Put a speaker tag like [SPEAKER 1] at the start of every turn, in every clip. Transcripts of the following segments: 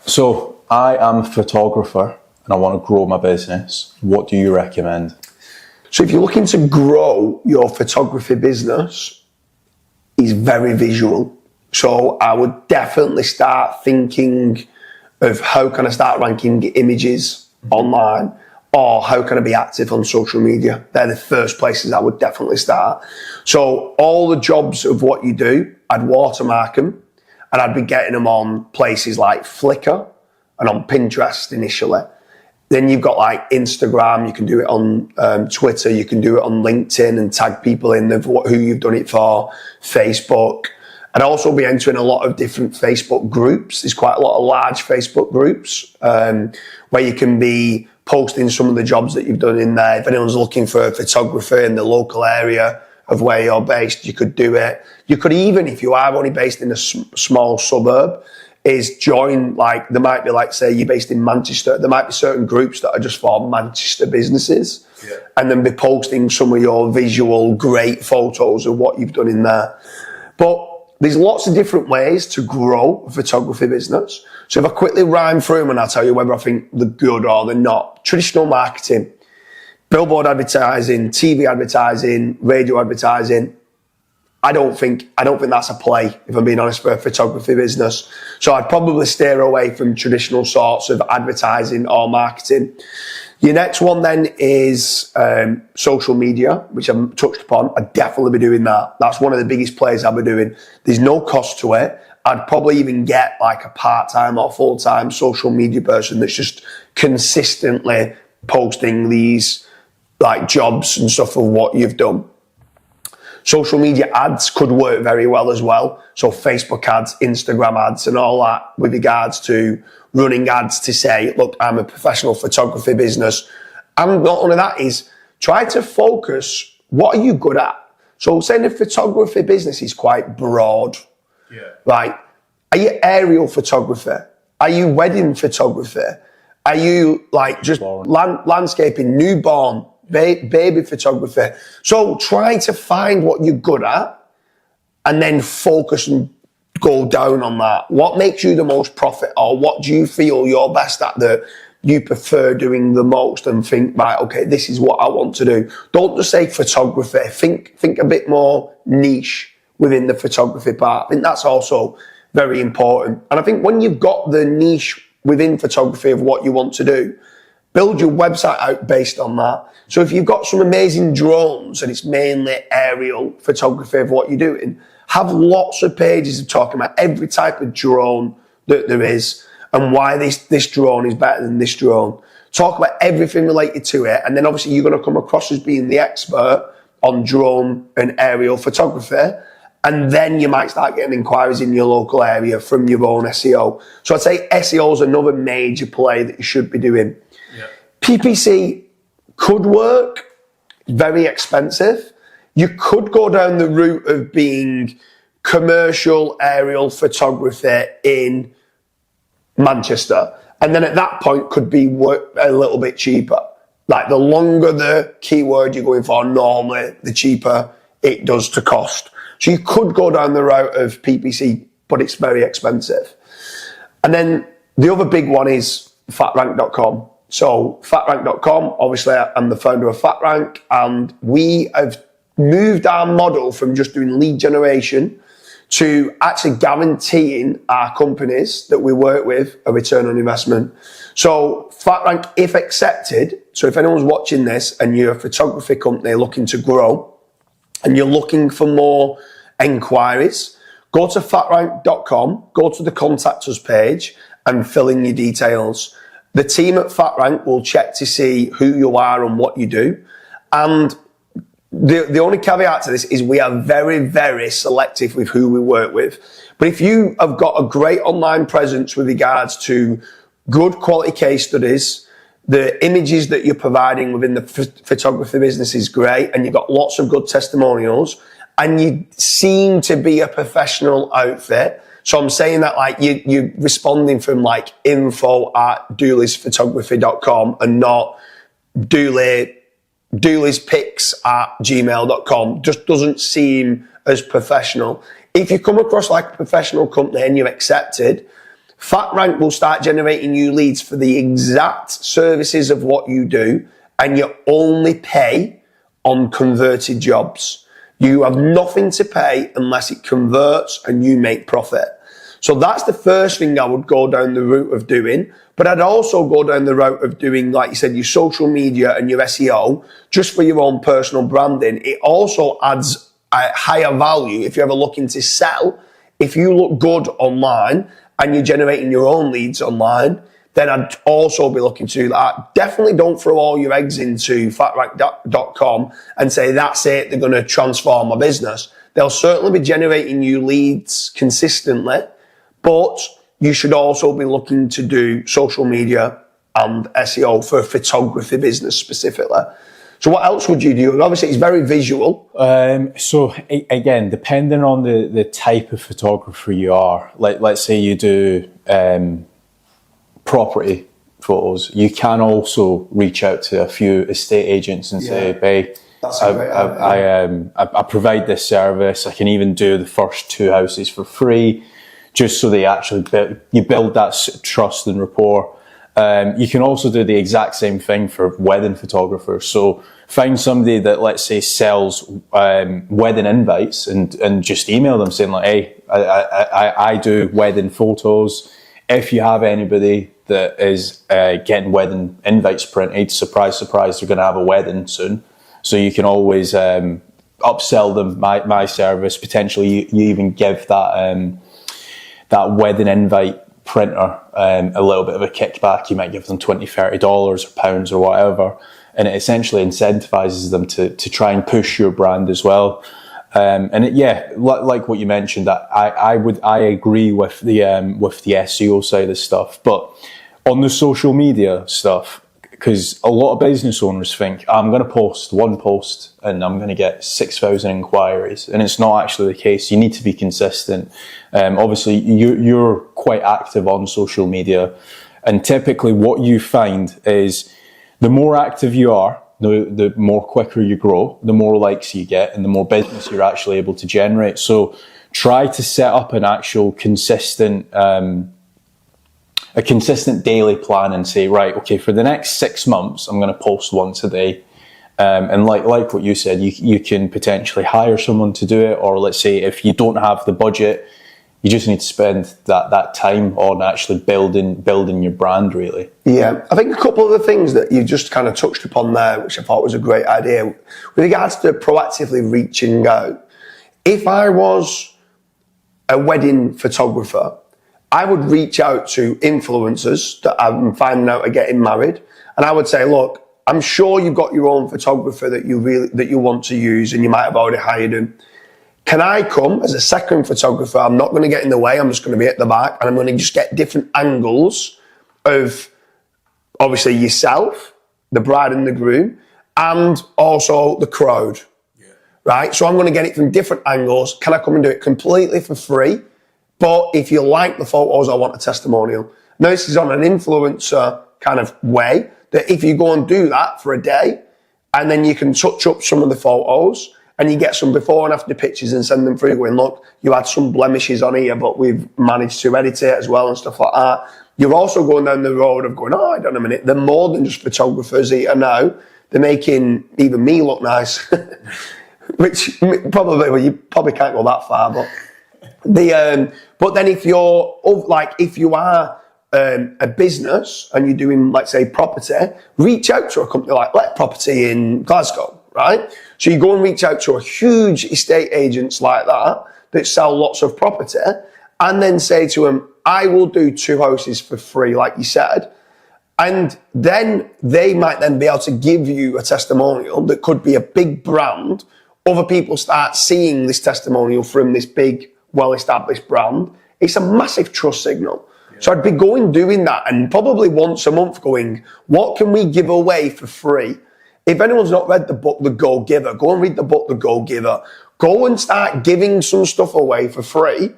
[SPEAKER 1] So I am a photographer and I want to grow my business. What do you recommend?
[SPEAKER 2] So if you're looking to grow your photography business, it's very visual. So I would definitely start thinking of how can I start ranking images online, or how can I be active on social media? They're the first places I would definitely start. So all the jobs of what you do, I'd watermark them, and I'd be getting them on places like Flickr and on Pinterest initially. Then you've got like Instagram, you can do it on Twitter, you can do it on LinkedIn and tag people in of who you've done it for, Facebook. I'd also be entering a lot of different Facebook groups. There's quite a lot of large Facebook groups where you can be posting some of the jobs that you've done in there. If anyone's looking for a photographer in the local area of where you're based, you could do it. You could even, if you are only based in a small suburb, is join, like, there might be, like, say you're based in Manchester, there might be certain groups that are just for Manchester businesses, and then be posting some of your visual great photos of what you've done in there. But there's lots of different ways to grow a photography business. So if I quickly rhyme through them and I'll tell you whether I think they're good or they're not. Traditional marketing, billboard advertising, TV advertising, radio advertising. I don't think that's a play, if I'm being honest, for a photography business. So I'd probably steer away from traditional sorts of advertising or marketing. Your next one then is social media, which I've touched upon. I'd definitely be doing that. That's one of the biggest plays I'll be doing. There's no cost to it. I'd probably even get like a part-time or full-time social media person that's just consistently posting these like jobs and stuff of what you've done. Social media ads could work very well as well. So Facebook ads, Instagram ads and all that with regards to running ads to say, look, I'm a professional photography business. And not only that is try to focus, what are you good at? So saying the photography business is quite broad. Yeah. Right? Are you aerial photography? Are you wedding photography? Are you like just landscaping, newborn, baby photography? So try to find what you're good at and then focus and go down on that. What makes you the most profit, or what do you feel you're best at that you prefer doing the most, and think, right, okay, this is what I want to do. Don't just say photography. Think a bit more niche within the photography part. I think that's also very important. And I think when you've got the niche within photography of what you want to do, build your website out based on that. So if you've got some amazing drones and it's mainly aerial photography of what you're doing, have lots of pages of talking about every type of drone that there is and why this drone is better than this drone. Talk about everything related to it, and then obviously you're going to come across as being the expert on drone and aerial photography, and then you might start getting inquiries in your local area from your own SEO. So I'd say SEO is another major play that you should be doing. Yeah. PPC could work, very expensive. You could go down the route of being commercial aerial photography in Manchester. And then at that point could be a little bit cheaper. Like the longer the keyword you're going for, normally the cheaper it does to cost. So you could go down the route of PPC, but it's very expensive. And then the other big one is Fatrank.com. So Fatrank.com, obviously I'm the founder of Fatrank, and we have moved our model from just doing lead generation to actually guaranteeing our companies that we work with a return on investment. So Fatrank, if accepted, so if anyone's watching this and you're a photography company looking to grow and you're looking for more enquiries, go to Fatrank.com, go to the contact us page and fill in your details. The team at Fatrank will check to see who you are and what you do. And the only caveat to this is we are very, very selective with who we work with. But if you have got a great online presence with regards to good quality case studies, the images that you're providing within the photography business is great, and you've got lots of good testimonials, and you seem to be a professional outfit. So I'm saying that like you're responding from like info@dooliesphotography.com and not dooleyspics@gmail.com. Just doesn't seem as professional. If you come across like a professional company and you're accepted, Fatrank will start generating you leads for the exact services of what you do, and you only pay on converted jobs. You have nothing to pay unless it converts and you make profit. So that's the first thing I would go down the route of doing. But I'd also go down the route of doing, like you said, your social media and your SEO just for your own personal branding. It also adds a higher value if you're ever looking to sell. If you look good online and you're generating your own leads online, then I'd also be looking to do that. Definitely don't throw all your eggs into fatrank.com and say, that's it, they're going to transform my business. They'll certainly be generating you leads consistently, but you should also be looking to do social media and SEO for a photography business specifically. So what else would you do? Obviously, it's very visual.
[SPEAKER 1] So again, depending on the type of photographer you are, like let's say you do property photos, you can also reach out to a few estate agents and say, hey, I provide this service. I can even do the first 2 houses for free, just so they actually build that trust and rapport. You can also do the exact same thing for wedding photographers. So find somebody that, let's say, sells wedding invites and just email them saying like, hey, I do wedding photos. If you have anybody that is getting wedding invites printed, surprise, surprise, they're going to have a wedding soon. So you can always upsell them my service. Potentially, you even give that wedding invite printer a little bit of a kickback. You might give them $20, $30 or pounds or whatever, and it essentially incentivizes them to try and push your brand as well. Like what you mentioned, that I agree with the SEO side of stuff, but on the social media stuff, because a lot of business owners think, I'm going to post one post and I'm going to get 6,000 inquiries. And it's not actually the case. You need to be consistent. Obviously, you're quite active on social media. And typically what you find is the more active you are, the more quicker you grow, the more likes you get, and the more business you're actually able to generate. So try to set up an actual consistent daily plan and say, right, okay, for the next 6 months, I'm going to post once a day. And like what you said, you can potentially hire someone to do it. Or let's say if you don't have the budget, you just need to spend that time on actually building your brand, really.
[SPEAKER 2] Yeah, I think a couple of the things that you just kind of touched upon there, which I thought was a great idea, with regards to proactively reaching out. If I was a wedding photographer, I would reach out to influencers that I'm finding out are getting married, and I would say, look, I'm sure you've got your own photographer that you want to use, and you might have already hired him. Can I come as a second photographer? I'm not going to get in the way. I'm just going to be at the back, and I'm going to just get different angles of, obviously, yourself, the bride and the groom, and also the crowd. Yeah. Right? So I'm going to get it from different angles. Can I come and do it completely for free? But if you like the photos, I want a testimonial. Now, this is on an influencer kind of way, that if you go and do that for a day, and then you can touch up some of the photos, and you get some before and after pictures and send them through going, look, you had some blemishes on here, but we've managed to edit it as well and stuff like that. You're also going down the road of going, oh, hold on a minute, they're more than just photographers here now. They're making even me look nice, which probably, well, you probably can't go that far, but but then if you are a business and you're doing, let's say, property, reach out to a company like Let Property in Glasgow. Right? So you go and reach out to a huge estate agents like that sell lots of property, and then say to them, I will do 2 houses for free, like you said. And then they might then be able to give you a testimonial that could be a big brand. Other people start seeing this testimonial from this big, well-established brand. It's a massive trust signal. Yeah. So I'd be doing that, and probably once a month going, what can we give away for free? If anyone's not read the book, The Go Giver, go and read the book, The Go Giver. Go and start giving some stuff away for free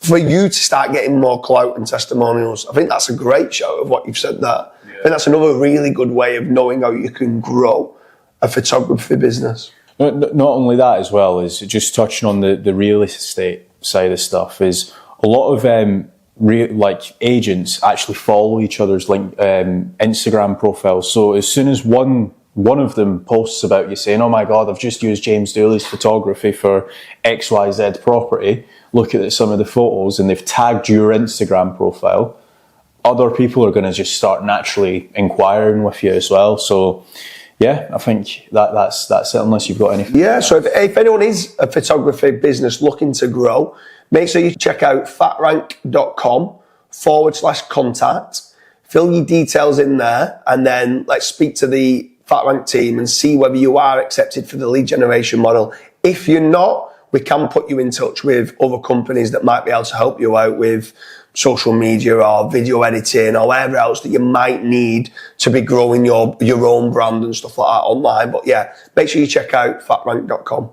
[SPEAKER 2] for you to start getting more clout and testimonials. I think that's a great shout of what you've said there. Yeah. I think that's another really good way of knowing how you can grow a photography business.
[SPEAKER 1] Not only that as well, is just touching on the real estate side of stuff, is a lot of agents actually follow each other's Instagram profiles. So as soon as one of them posts about you saying, oh my God, I've just used James Dooley's photography for XYZ property, look at some of the photos, and they've tagged your Instagram profile, other people are going to just start naturally inquiring with you as well. So yeah, I think that's it, unless you've got anything.
[SPEAKER 2] Yeah, so if anyone is a photography business looking to grow, make sure you check out fatrank.com/contact, fill your details in there, and then let's speak to the Fatrank team and see whether you are accepted for the lead generation model. If you're not, we can put you in touch with other companies that might be able to help you out with social media or video editing or whatever else that you might need to be growing your own brand and stuff like that online. But yeah, make sure you check out fatrank.com.